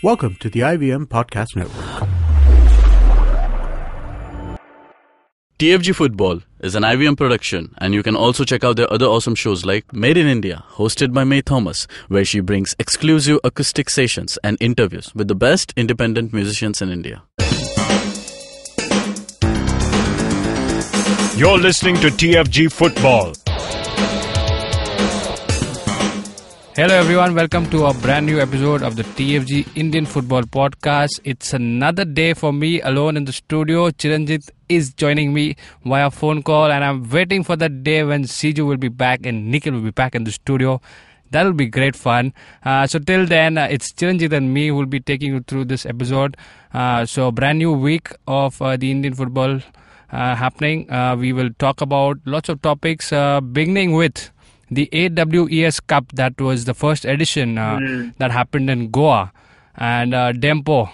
Welcome to the IVM Podcast Network. TFG Football is an IVM production, and you can also check out their other awesome shows like Made in India, hosted by May Thomas, where she brings exclusive acoustic sessions and interviews with the best independent musicians in India. You're listening to TFG Football. Hello everyone, welcome to a brand new episode of the TFG Indian Football Podcast. It's another day for me alone in the studio. Chiranjit is joining me via phone call, and I'm waiting for the day when Siju will be back and Nikhil will be back in the studio. That'll be great fun. So till then, it's Chiranjit and me who will be taking you through this episode. So a brand new week of the Indian football happening. We will talk about lots of topics, beginning with the AWES Cup. That was the first edition that happened in Goa, and Dempo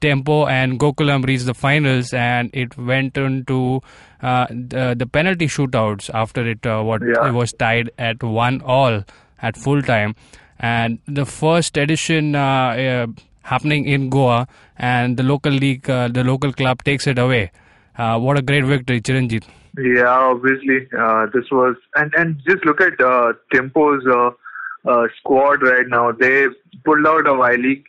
and Gokulam reached the finals, and it went into the penalty shootouts after it was tied at 1-1 at full time. And the first edition happening in Goa, and the local league, the local club takes it away. What a great victory, Chiranjit. Yeah, obviously, this was, and just look at Dempo's squad right now. They pulled out of I-League,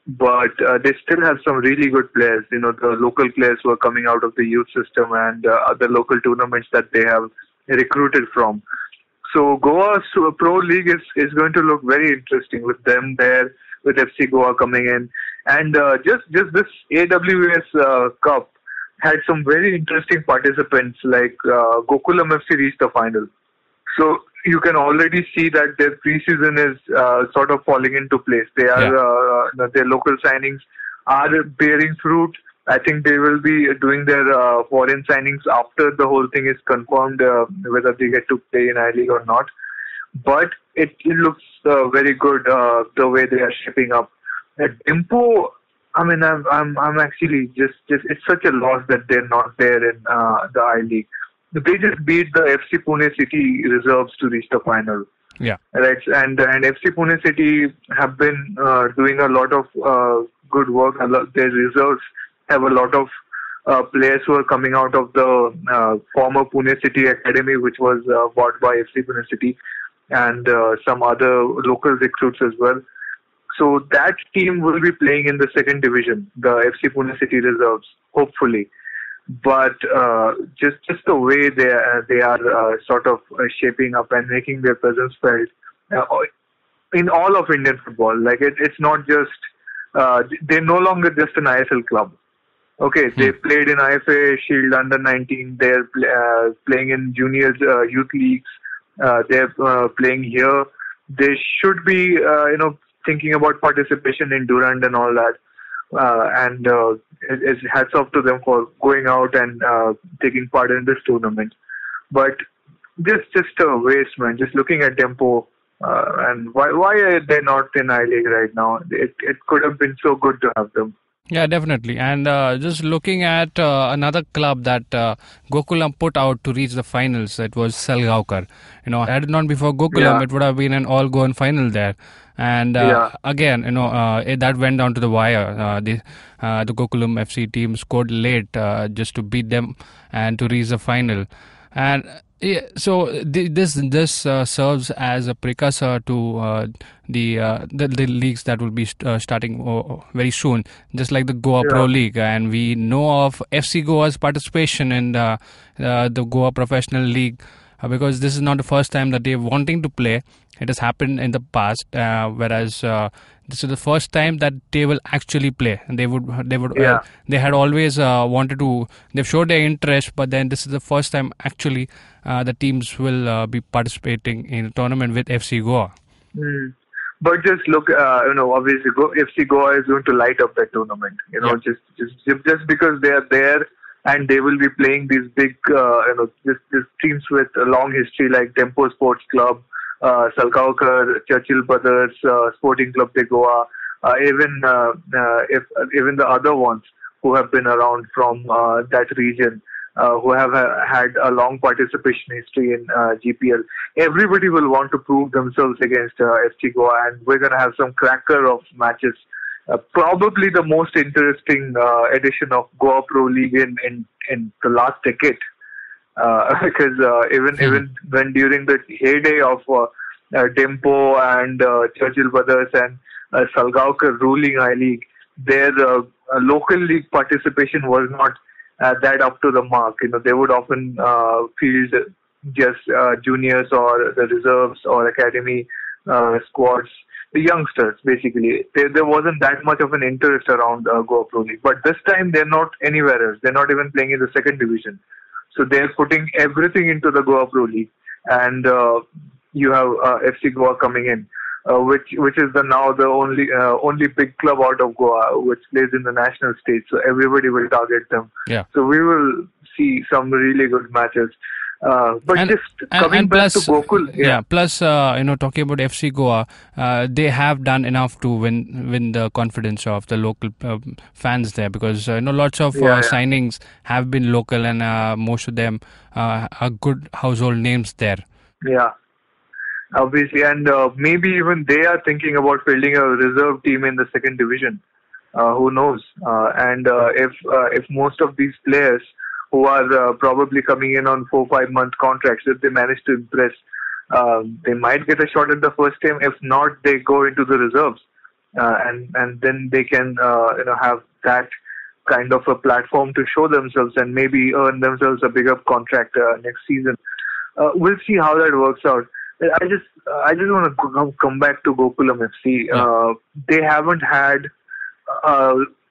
but they still have some really good players. You know, the local players who are coming out of the youth system and other local tournaments that they have recruited from. So Goa's Pro League is going to look very interesting with them there, with FC Goa coming in, and just this AWES Cup had some very interesting participants, like Gokulam FC reached the final. So you can already see that their preseason is sort of falling into place. They are their local signings are bearing fruit. I think they will be doing their foreign signings after the whole thing is confirmed, whether they get to play in I-League or not. But it looks very good the way they are shaping up. At Dempo, I mean, I'm actually just it's such a loss that they're not there in the I-League. They just beat the FC Pune City reserves to reach the final. Yeah. Right. And FC Pune City have been doing a lot of good work. Their reserves have a lot of players who are coming out of the former Pune City Academy, which was bought by FC Pune City, and some other local recruits as well. So that team will be playing in the second division, the FC Pune City reserves, hopefully. But just the way they are sort of shaping up and making their presence felt in all of Indian football. Like it's not just they're no longer just an ISL club. Okay, they played in IFA Shield Under-19. They're playing in junior youth leagues. They're playing here. They should be thinking about participation in Durand and all that, and it's hats off to them for going out and taking part in this tournament. But just a waste, man. Just looking at Dempo, and why are they not in I-League right now? It could have been so good to have them. Yeah, definitely. And just looking at another club that Gokulam put out to reach the finals, it was Salgaonkar. Had it not been for Gokulam, it would have been an all-Goan final there. And again, that went down to the wire. The Gokulam FC team scored late just to beat them and to reach the final. And so this serves as a precursor to the leagues that will be starting very soon, just like the Goa Pro League. And we know of FC Goa's participation in the Goa Professional League, because this is not the first time that they're wanting to play. It has happened in the past, whereas this is the first time that they will actually play. And they had always wanted to. They've showed their interest, but then this is the first time actually the teams will be participating in a tournament with FC Goa. But just look, obviously FC Goa is going to light up that tournament. Just because they are there. And they will be playing these big, these teams with a long history, like Dempo Sports Club, Salgaonkar, Churchill Brothers, Sporting Club de Goa, even the other ones who have been around from that region, who have had a long participation history in GPL. Everybody will want to prove themselves against FC Goa, and we're going to have some cracker of matches probably the most interesting edition of Goa Pro League in the last decade. Because even when during the heyday of Dempo and Churchill Brothers and Salgaonkar ruling I-League, their local league participation was not that up to the mark. They would often field just juniors or the reserves or academy squads, the youngsters basically. There wasn't that much of an interest around Goa Pro League. But this time they're not anywhere else. They're not even playing in the second division. So they're putting everything into the Goa Pro League, and you have FC Goa coming in, which is now the only big club out of Goa which plays in the national stage. So everybody will target them. Yeah. So we will see some really good matches. But coming back to Gokul, plus talking about FC Goa, they have done enough to win the confidence of the local fans there, because lots of signings have been local, and most of them are good household names there. Yeah, obviously, and maybe even they are thinking about building a reserve team in the second division. Who knows? And if most of these players who are probably coming in on 4-5 month contracts, if they manage to impress, they might get a shot at the first team. If not, they go into the reserves, and then they can have that kind of a platform to show themselves and maybe earn themselves a bigger contract next season. We'll see how that works out. I just want to come back to Gokulam FC. They haven't had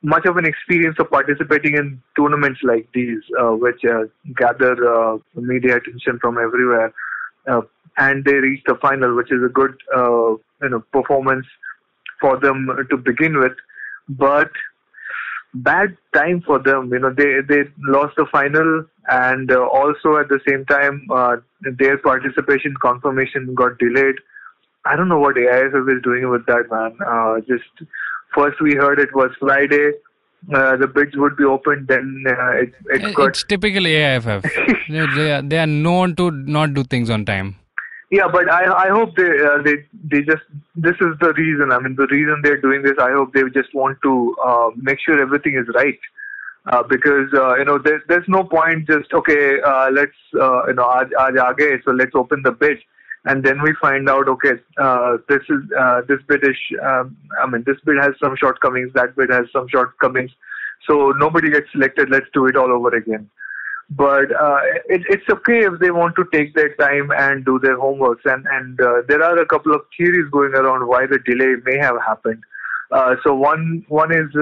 much of an experience of participating in tournaments like these, which gather media attention from everywhere, and they reached the final, which is a good performance for them to begin with. But bad time for them. They lost the final, and also at the same time their participation confirmation got delayed. I don't know what AIFF is doing with that, man. First we heard it was Friday, the bids would be opened, then it's typically AIFF. they are known to not do things on time. Yeah, but I hope they just, this is the reason. I mean, the reason they're doing this, I hope they just want to make sure everything is right. Because there's no point just let's aaj aage, so let's open the bid, and then we find out this bid is this bid has some shortcomings, that bid has some shortcomings, so nobody gets selected. Let's do it all over again. But it's okay if they want to take their time and do their homeworks, and there are a couple of theories going around why the delay may have happened. So one is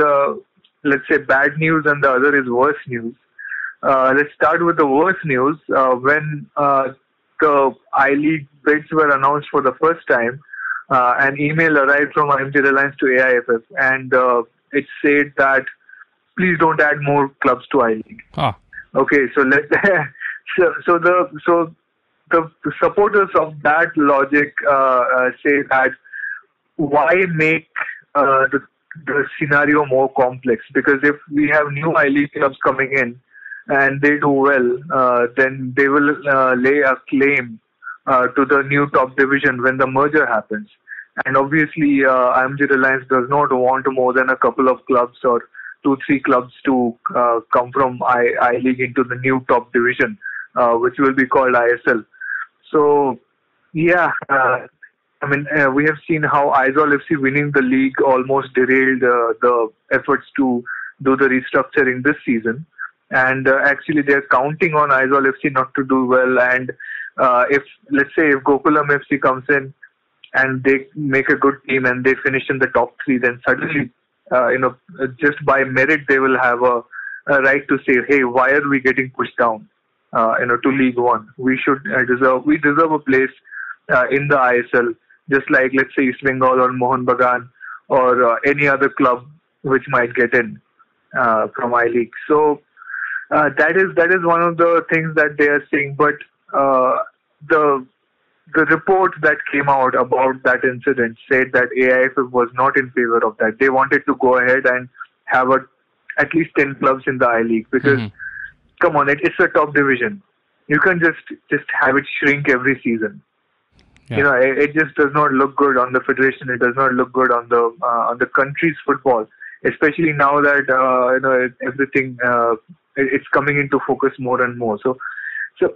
let's say bad news, and the other is worse news. Let's start with the worst news. When the I-League bids were announced for the first time, an email arrived from IMG Reliance to AIFF, and it said that please don't add more clubs to I-League. Okay, so the supporters of that logic say that why make the scenario more complex? Because if we have new I-League clubs coming in and they do well, then they will lay a claim to the new top division when the merger happens. And obviously, IMG Reliance does not want more than a couple of clubs or 2-3 clubs to come from I-League into the new top division, which will be called ISL. So, yeah, we have seen how Aizawl FC winning the league almost derailed the efforts to do the restructuring this season. And actually, they're counting on Aizawl FC not to do well. And if Gokulam FC comes in and they make a good team and they finish in the top 3, then suddenly, just by merit, they will have a right to say, hey, why are we getting pushed down, to League One? We deserve a place in the ISL, just like, let's say, East Bengal or Mohun Bagan or any other club which might get in from I-League. So that is one of the things that they are saying. But the report that came out about that incident said that AIFF was not in favor of that. They wanted to go ahead and have at least 10 clubs in the I-League, because, come on, it's a top division. You can just have it shrink every season. You know, it just does not look good on the federation. It does not look good on the country's football, especially now that everything it's coming into focus more and more. So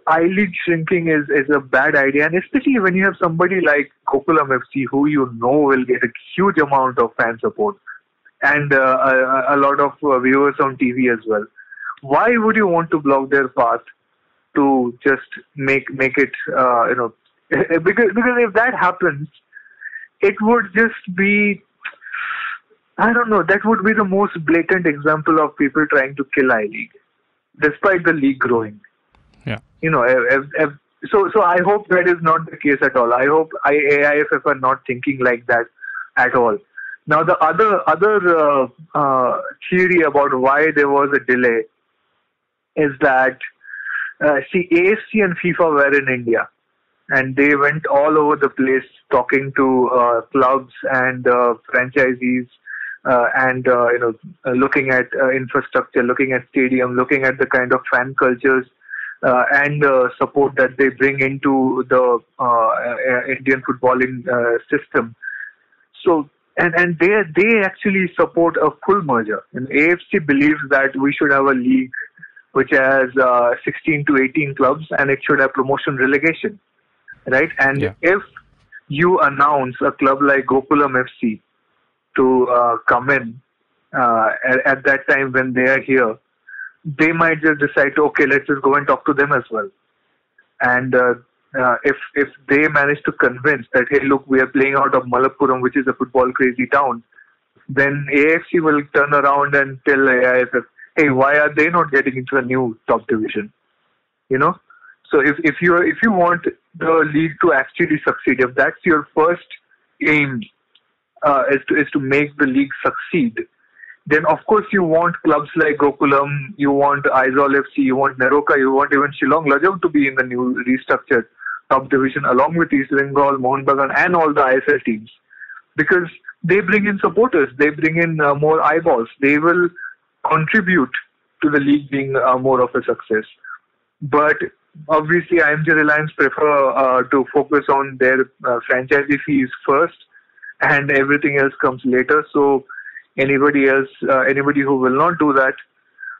I-League shrinking is a bad idea, and especially when you have somebody like Gokulam FC, who you know will get a huge amount of fan support and a lot of viewers on TV as well. Why would you want to block their path to just make it because if that happens, it would just be, I don't know, that would be the most blatant example of people trying to kill I-League, despite the league growing. Yeah. You know, so I hope that is not the case at all. I hope AIFF are not thinking like that at all. Now, the other theory about why there was a delay is that, AFC and FIFA were in India, and they went all over the place talking to clubs and franchisees, and looking at infrastructure, looking at stadium, looking at the kind of fan cultures and support that they bring into the Indian footballing system. So, and they actually support a full merger. And AFC believes that we should have a league which has 16 to 18 clubs, and it should have promotion relegation, right? And if you announce a club like Gokulam FC to come in at that time when they are here, they might just decide to, okay, let's just go and talk to them as well. And if they manage to convince that, hey, look, we are playing out of Malappuram, which is a football crazy town, then AFC will turn around and tell AIFF, hey, why are they not getting into a new top division? You know? So if you want the league to actually succeed, if that's your first aim, is to make the league succeed, then of course you want clubs like Gokulam, you want Aizawl FC, you want Neroka, you want even Shillong Lajong to be in the new restructured top division along with East Bengal, Mohun Bagan and all the ISL teams, because they bring in supporters, they bring in more eyeballs, they will contribute to the league being more of a success. But obviously IMG Reliance prefer to focus on their franchisee fees first, and everything else comes later. So anybody who will not do that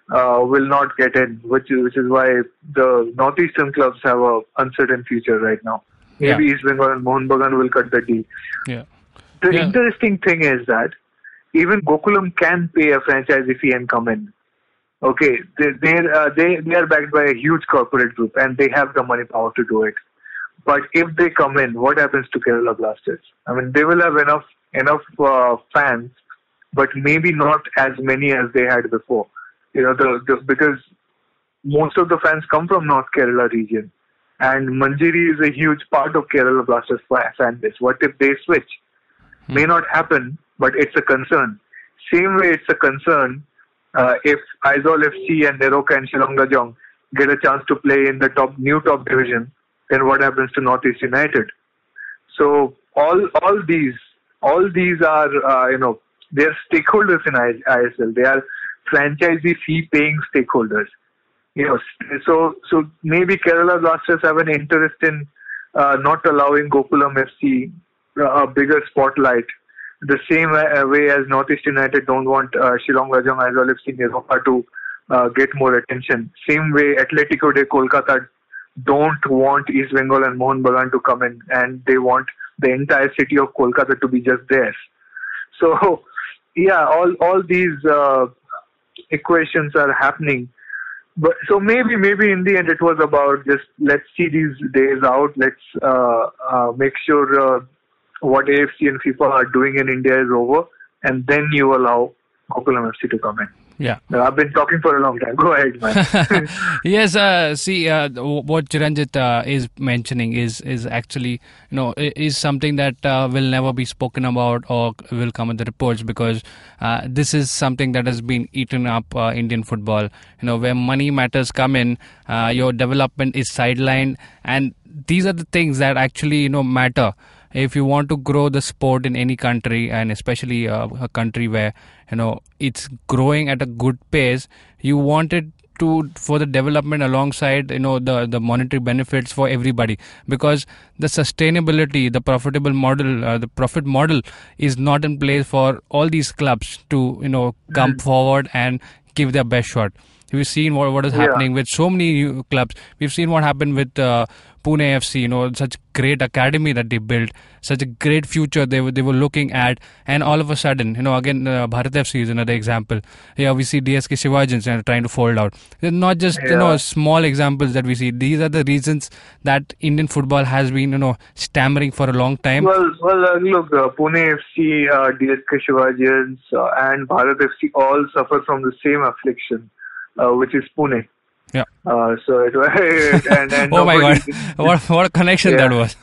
will not get in, which is why the northeastern clubs have a uncertain future right now. Maybe East Bengal and Mohun Bagan will cut the deal. The interesting thing is that even Gokulam can pay a franchisee fee and come in. Okay, they are backed by a huge corporate group and they have the money power to do it. But if they come in, what happens to Kerala Blasters? I mean, they will have enough fans, but maybe not as many as they had before. You know, because most of the fans come from North Kerala region, and Manjiri is a huge part of Kerala Blasters fan base. What if they switch? May not happen, but it's a concern. Same way it's a concern if Aizawl FC and Neroka and Shillong Lajong get a chance to play in the new top division, then what happens to Northeast United? So all these are they're stakeholders in ISL. They are franchisee fee paying stakeholders. You know, so maybe Kerala Blasters have an interest in not allowing Gokulam FC a bigger spotlight, the same way as Northeast United don't want Shillong Lajong, Aizawl FC, Neroka to get more attention. Same way Atletico de Kolkata don't want East Bengal and Mohun Bagan to come in, and they want the entire city of Kolkata to be just theirs. So, yeah, all these equations are happening. But so maybe in the end it was about just let's see these days out. Let's make sure what AFC and FIFA are doing in India is over, and then you allow Gokulam FC to come in. Yeah. I've been talking for a long time. Go ahead, man. Yes, what Chiranjit is mentioning is actually, is something that will never be spoken about or will come in the reports, because this is something that has been eaten up Indian football. Where money matters come in, your development is sidelined, and these are the things that actually, matter. If you want to grow the sport in any country, and especially a country where it's growing at a good pace, you want it for the development alongside the monetary benefits for everybody, because the sustainability, the profitable model, the profit model is not in place for all these clubs to come forward and give their best shot. We've seen what is happening with so many new clubs. We've seen what happened with Pune FC, such great academy that they built, such a great future they were looking at, and all of a sudden, again, Bharat FC is another example. Yeah, we see DSK Shivajans trying to fold out. They're not just small examples that we see. These are the reasons that Indian football has been stammering for a long time. Well, look, Pune FC, DSK Shivajans, and Bharat FC all suffer from the same affliction. Which is Pune. Yeah. So it was, and oh my God, what a connection that was.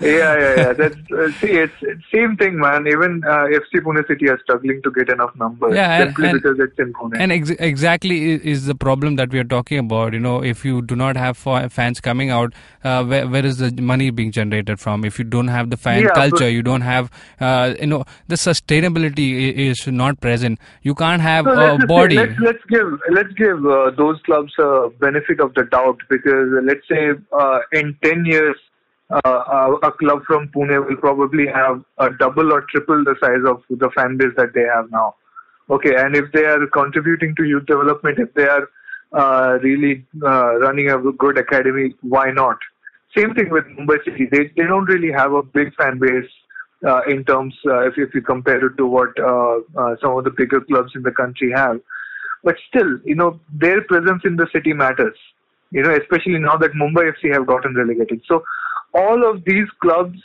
Yeah. That's it's same thing, man. Even FC Pune City are struggling to get enough numbers simply because it's in Pune. And exactly is the problem that we are talking about. If you do not have fans coming out, where is the money being generated from? If you don't have the fan culture, you don't have the sustainability is not present. You can't have a body. Let's give those clubs a benefit of the doubt, because let's say in 10 years. A club from Pune will probably have a double or triple the size of the fan base that they have now. Okay, and if they are contributing to youth development, if they are really running a good academy, why not? Same thing with Mumbai City. They don't really have a big fan base in terms, if you compare it to what some of the bigger clubs in the country have. But still, their presence in the city matters. Especially now that Mumbai FC have gotten relegated. So all of these clubs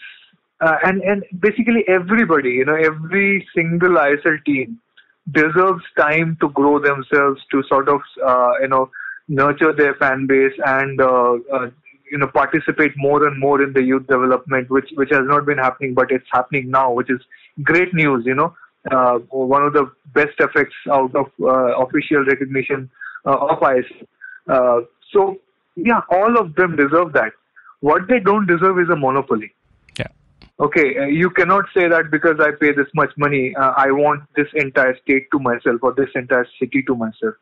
and basically everybody, every single ISL team deserves time to grow themselves, to sort of, nurture their fan base and, participate more and more in the youth development, which has not been happening, but it's happening now, which is great news, one of the best effects out of official recognition of ISL. So, yeah, all of them deserve that. What they don't deserve is a monopoly. Yeah. Okay, you cannot say that because I pay this much money, I want this entire state to myself or this entire city to myself.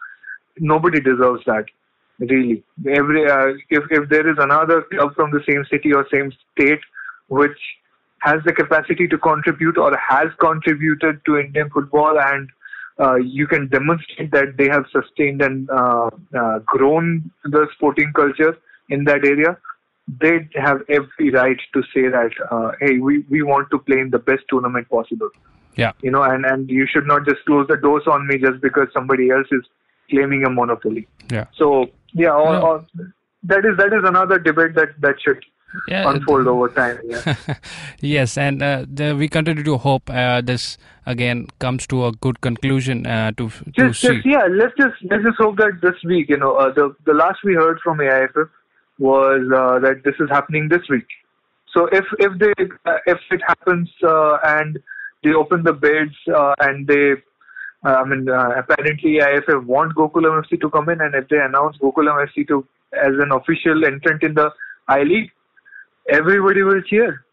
Nobody deserves that, really. If there is another club from the same city or same state which has the capacity to contribute or has contributed to Indian football, and you can demonstrate that they have sustained and grown the sporting culture in that area, they have every right to say that, hey, we want to play in the best tournament possible. Yeah. And you should not just close the doors on me just because somebody else is claiming a monopoly. Yeah. So, that is another debate that should unfold over time. Yeah. Yes, and we continue to hope this again comes to a good conclusion. Let's just hope that this week, the last we heard from AIFF was that this is happening this week. So if it happens and they open the bids and they, apparently AIFF want Gokulam FC to come in, and if they announce Gokulam FC as an official entrant in the I-League, everybody will cheer.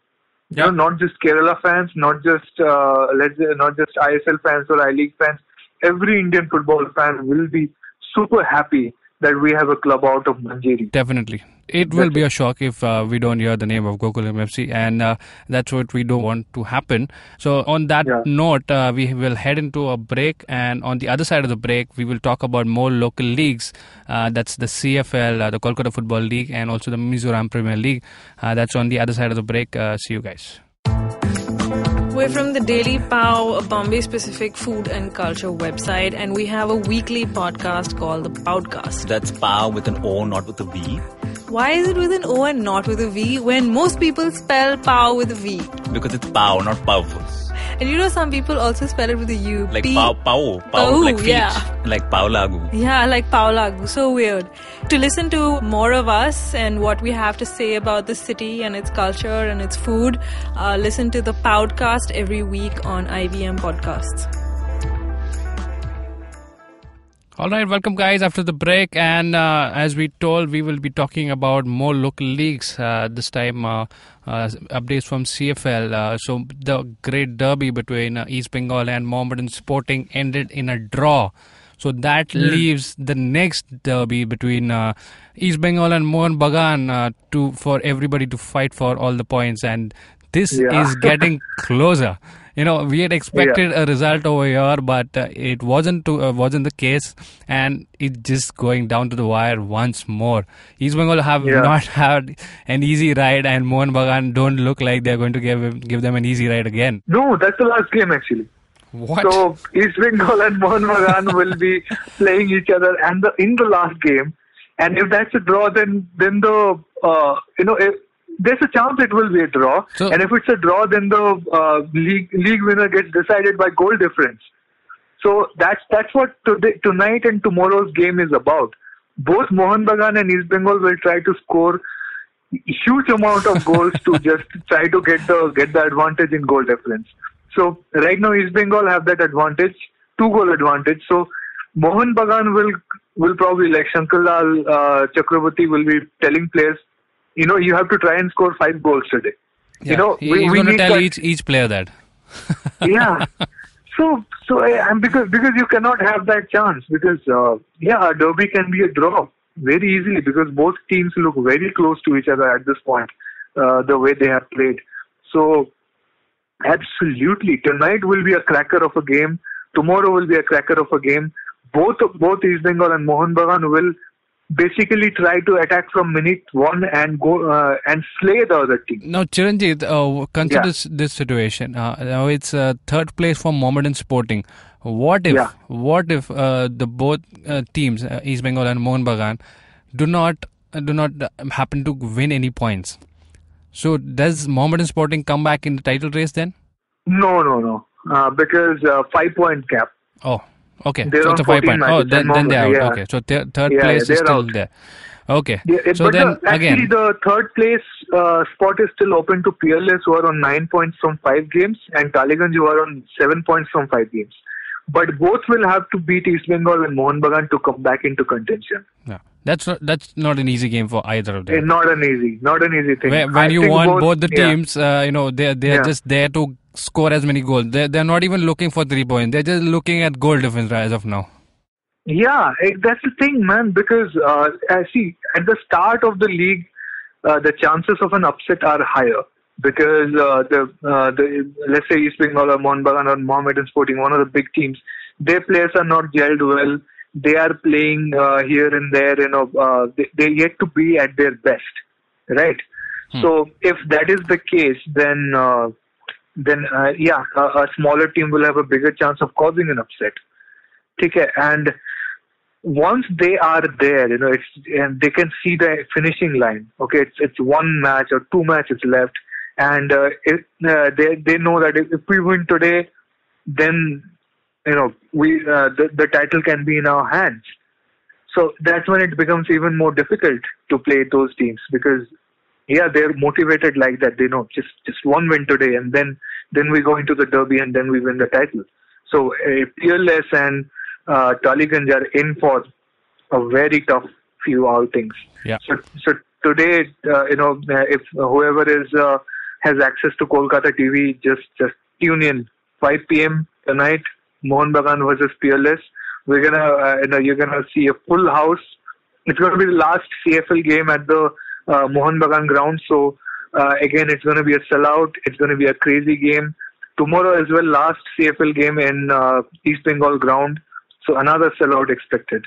Yeah. Not just Kerala fans, not just ISL fans or I-League fans. Every Indian football fan will be super happy that we have a club out of Manjeri. Definitely. It will be a shock if we don't hear the name of Gokulam FC, and that's what we don't want to happen. So on that note, we will head into a break, and on the other side of the break, we will talk about more local leagues. That's the CFL, the Calcutta Football League, and also the Mizoram Premier League. That's on the other side of the break. See you guys. We're from the Daily POW, a Bombay-specific food and culture website, and we have a weekly podcast called The Podcast. That's POW with an O, not with a V. Why is it with an O and not with a V when most people spell POW with a V? Because it's POW, not powerful. And some people also spell it with a U. Like POW, like feet. Yeah. Like POW Lagu. Yeah, like POW Lagu. So weird. To listen to more of us and what we have to say about the city and its culture and its food, listen to the podcast every week on IVM Podcasts. All right, welcome guys after the break, and as we told, we will be talking about more local leagues this time. Updates from CFL. So the great derby between East Bengal and Mohammedan Sporting ended in a draw. So that leaves the next derby between East Bengal and Mohun Bagan for everybody to fight for all the points, and this is getting closer. We had expected a result over here, but it wasn't the case, and it's just going down to the wire once more. East Bengal have not had an easy ride, and Mohun Bagan don't look like they're going to give them an easy ride again. No, that's the last game actually. What? So East Bengal and Mohun Bagan will be playing each other, and in the last game, and if that's a draw, then the there's a chance it will be a draw, and if it's a draw, then the league winner gets decided by goal difference. So that's what tonight and tomorrow's game is about. Both Mohun Bagan and East Bengal will try to score huge amount of goals to just try to get the advantage in goal difference. So right now East Bengal have that advantage, 2-goal advantage. So Mohun Bagan will probably, like Shankarlal Chakraborty will be telling players, you have to try and score 5 goals today. He's going to tell each player that. Yeah. So because you cannot have that chance, because a derby can be a draw very easily, because both teams look very close to each other at this point, the way they have played. So absolutely, tonight will be a cracker of a game. Tomorrow will be a cracker of a game. Both East Bengal and Mohun Bagan will basically try to attack from minute 1 and go and slay the other team. Now, Chiranjit, consider this situation. Now it's third place for Mohammedan Sporting. What if the both teams, East Bengal and Mohun Bagan, do not happen to win any points? So does Mohammedan Sporting come back in the title race then? No. Because 5-point gap. Oh. Okay, they're so it's a 5-point. Oh, then they're out. Yeah. Okay, so third place is still out there. Okay, so but then actually the third place spot is still open to Peerless, who are on 9 points from 5 games, and Taliganj, who are on 7 points from 5 games. But both will have to beat East Bengal and Mohun Bagan to come back into contention. Yeah, that's not an easy game for either of them. Not an easy thing. When you want both the teams, they're just there to score as many goals. They're not even looking for 3 points. They're just looking at goal difference as of now. Yeah, that's the thing, man. Because see, at the start of the league, the chances of an upset are higher, because the let's say East Bengal or Mohun Bagan or Mohammedan Sporting, one of the big teams, their players are not gelled well. They are playing here and there. They're yet to be at their best, right? So if that is the case, then a smaller team will have a bigger chance of causing an upset. Okay, and once they are there, and they can see the finishing line. Okay, it's 1 match or 2 matches left, and they know that if we win today, then the title can be in our hands. So that's when it becomes even more difficult to play those teams, because they're motivated like that. They know just 1 win today, and then we go into the derby, and then we win the title. So Peerless and Taliganj are in for a very tough few outings. Yeah. So today, if whoever has access to Kolkata TV, just tune in 5 p.m. tonight. Mohun Bagan versus Peerless. We're gonna you're gonna see a full house. It's gonna be the last CFL game at the Mohun Bagan ground. So again, it's gonna be a sellout. It's gonna be a crazy game. Tomorrow as well, last CFL game in East Bengal ground. So another sellout expected.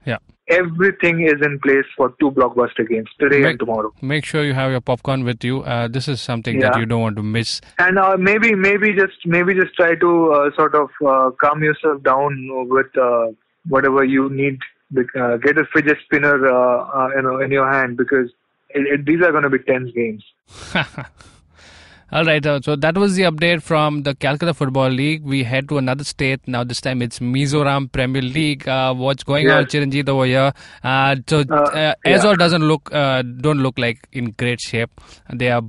Yeah. Everything is in place for 2 blockbuster games today and tomorrow. Make sure you have your popcorn with you. This is something that you don't want to miss. And maybe just try to sort of calm yourself down with whatever you need. Get a fidget spinner, in your hand, because these are going to be tense games. All right, so that was the update from the Calcutta Football League. We head to another state. Now this time it's Mizoram Premier League. What's going on, Chiranjit, over here? Azol don't look like in great shape. They are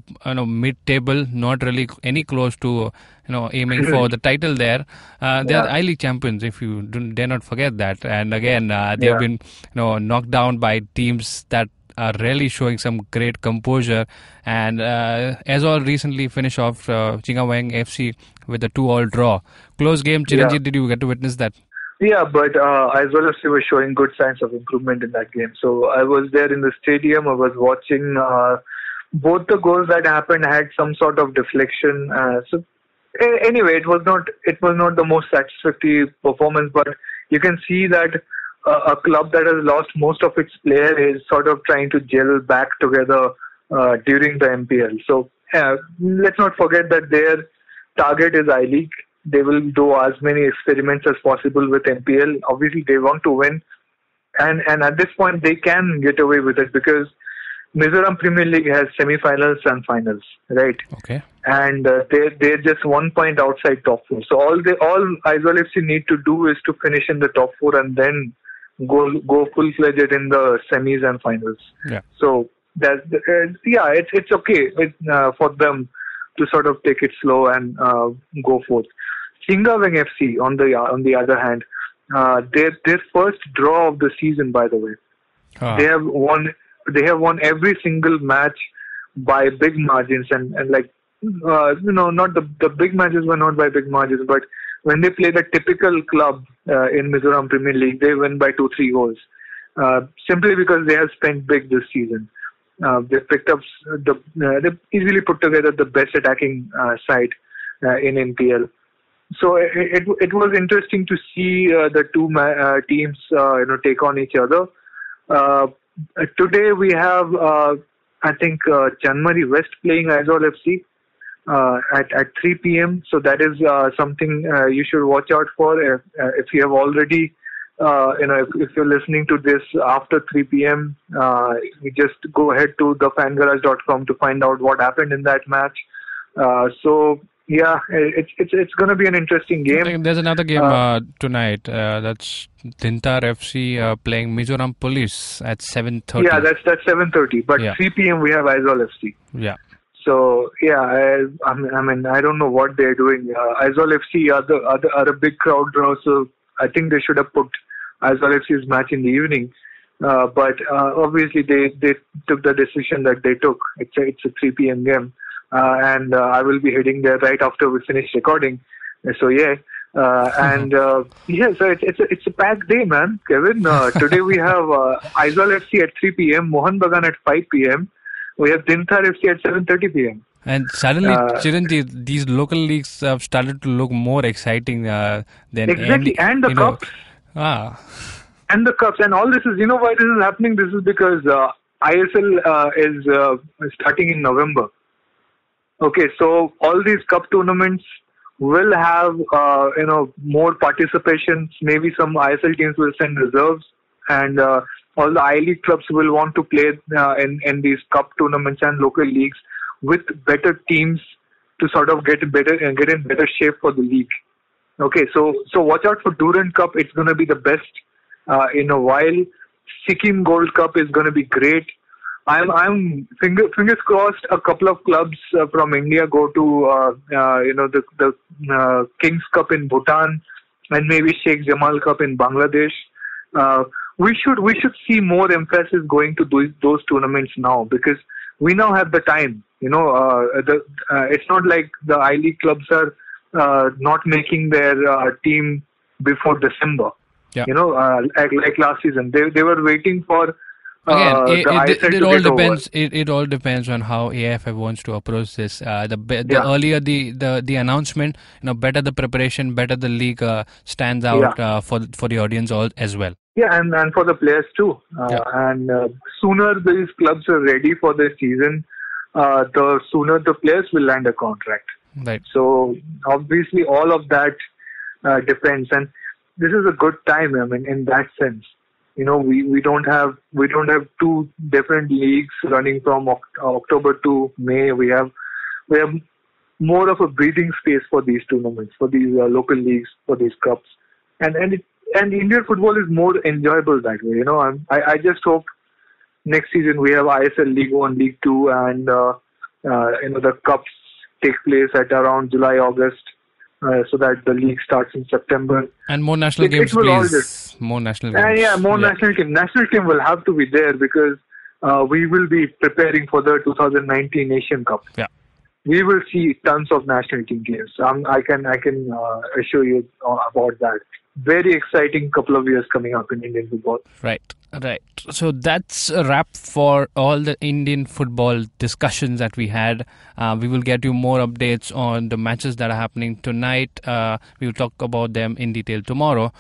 mid-table, not really any close to aiming for the title there. They are I-League champions, if you dare not forget that. And again, they have been knocked down by teams that are really showing some great composure, and Azol recently finished off Gokulam FC with a 2-2 draw. Close game, Chiranjit, did you get to witness that? Yeah, but as well as they were showing good signs of improvement in that game. So I was there in the stadium. I was watching. Both the goals that happened had some sort of deflection. Anyway, it was not the most satisfactory performance. But you can see that a club that has lost most of its players is sort of trying to gel back together during the MPL. So let's not forget that their target is I-League. They will do as many experiments as possible with MPL. Obviously, they want to win. And at this point, they can get away with it because Mizoram Premier League has semi-finals and finals, right? Okay. And they're just 1 point outside top four. So all Aizawl FC need to do is to finish in the top four and then go full-fledged in the semis and finals. Yeah. So it's okay for them to sort of take it slow and go forth. Singawang FC, on the other hand, their first draw of the season, by the way. They have won every single match by big margins and like not the big matches were not by big margins, but when they play the typical club in Mizoram Premier League, they win by 2-3 goals. Simply because they have spent big this season. They picked up they easily put together the best attacking side in NPL. So it was interesting to see the two teams take on each other. Today we have I think Janmari West playing Aizawl FC at 3 p.m. So that is something you should watch out for. If you have already if you're listening to this after 3 p.m., you just go ahead to thefangarage.com to find out what happened in that match. So yeah, it's going to be an interesting game. There's another game tonight. That's Dintar FC playing Mizoram Police at 7:30. Yeah, that's 7:30. But 3 p.m. we have Aizawl FC. Yeah. So yeah, I mean I don't know what they're doing. Aizawl FC are a big crowd draw, so I think they should have put Aizawl FC's match in the evening. But obviously they took the decision that they took. It's a 3 p.m. game. And I will be heading there right after we finish recording. So yeah, so it's a packed day, man. Kevin, today we have Aizawl FC at 3 p.m., Mohan Bagan at 5 p.m. We have Dintar FC at 7:30 p.m. And suddenly, Chiranjeev, these local leagues have started to look more exciting than exactly, and the cups. And the cups, and all this is, why this is happening? This is because ISL is starting in November. Okay, so all these cup tournaments will have, more participations. Maybe some ISL teams will send reserves, and all the I-League clubs will want to play in these cup tournaments and local leagues with better teams to sort of get in better shape for the league. Okay, so watch out for Durand Cup. It's going to be the best in a while. Sikkim Gold Cup is going to be great. I'm fingers crossed. A couple of clubs from India go to the Kings Cup in Bhutan and maybe Sheikh Jamal Cup in Bangladesh. We should see more emphasis going to those tournaments now because we now have the time. It's not like the I-League clubs are not making their team before December. Yeah. Like last season, they were waiting for. Again, it all depends. It all depends on how AFF wants to approach this. The earlier the announcement, better the preparation, better the league stands out for the audience as well. Yeah, and for the players too. And sooner these clubs are ready for the season, the sooner the players will land a contract. Right. So obviously, all of that depends, and this is a good time. I mean, in that sense. We don't have two different leagues running from October to May. We have more of a breathing space for these tournaments, for these local leagues, for these cups, and Indian football is more enjoyable that way. I just hope next season we have ISL League 1, League 2, and the cups take place at around July, August. So that the league starts in September. And more national games, please. More national games. National team. National team will have to be there because we will be preparing for the 2019 Asian Cup. Yeah. We will see tons of national team games. I can assure you about that. very exciting couple of years coming up in Indian football. Right. So that's a wrap for all the Indian football discussions that we had. We will get you more updates on the matches that are happening tonight. We will talk about them in detail tomorrow.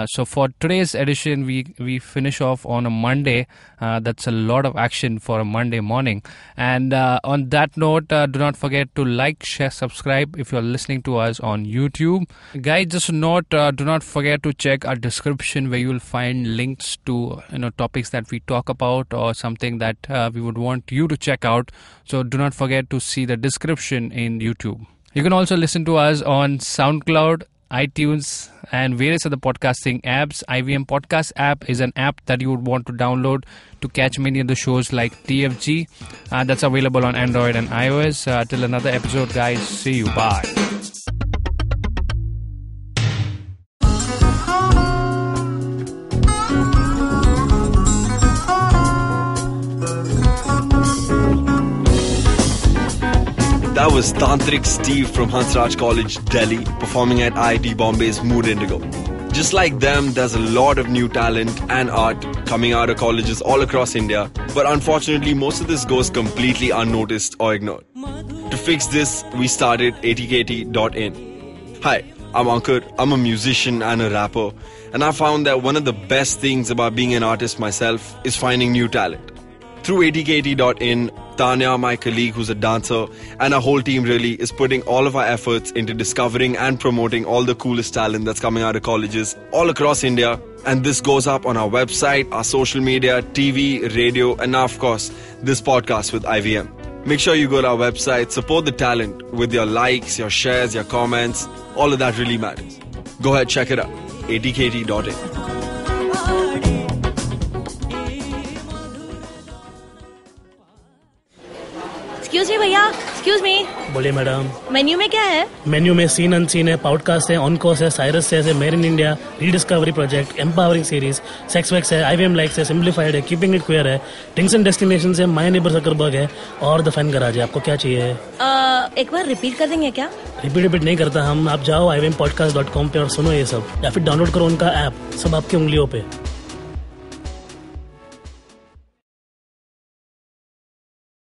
So for today's edition, we finish off on a Monday. That's a lot of action for a Monday morning. And on that note, do not forget to like, share, subscribe if you're listening to us on YouTube. Guys, just a note, do not forget to check our description where you will find links to topics that we talk about or something that we would want you to check out. So do not forget to see the description in YouTube. You can also listen to us on SoundCloud, iTunes and various other podcasting apps. IVM Podcast app is an app that you would want to download to catch many of the shows like TFG. That's available on Android and iOS. Till another episode, guys. See you. Bye. That was Tantrik Steve from Hansraj College, Delhi, performing at IIT Bombay's Mood Indigo. Just like them, there's a lot of new talent and art coming out of colleges all across India, but unfortunately most of this goes completely unnoticed or ignored. To fix this, we started atkt.in. Hi, I'm Ankur, I'm a musician and a rapper, and I found that one of the best things about being an artist myself is finding new talent. Through atkt.in, Tanya, my colleague who's a dancer, and our whole team really is putting all of our efforts into discovering and promoting all the coolest talent that's coming out of colleges all across India. And this goes up on our website, our social media, TV, radio, and now, of course, this podcast with IVM. Make sure you go to our website, support the talent with your likes, your shares, your comments. All of that really matters. Go ahead, check it out. atkt.in. Excuse me भैया, excuse me. बोलिए madam. Menu में क्या है? Menu में scene unseen है, podcast है, on course है, Cyrus है, made in India, rediscovery project, empowering series, sex wax है, IVM लाइक्स है, सिंप्लीफाइड है, कीपिंग इट क्वियर है, थिंग्स एंड डेस्टिनेशंस है, माय नेबर जकरबर्ग है और द फैन गराज है. आपको क्या चाहिए? एक बार रिपीट कर देंगे क्या? रिपीट नहीं करता हम. आप जाओ IVMpodcast.com पे और सुनो ये सब, या फिर डाउनलोड करो उनका ऐप. सब आपकी उंगलियों पे.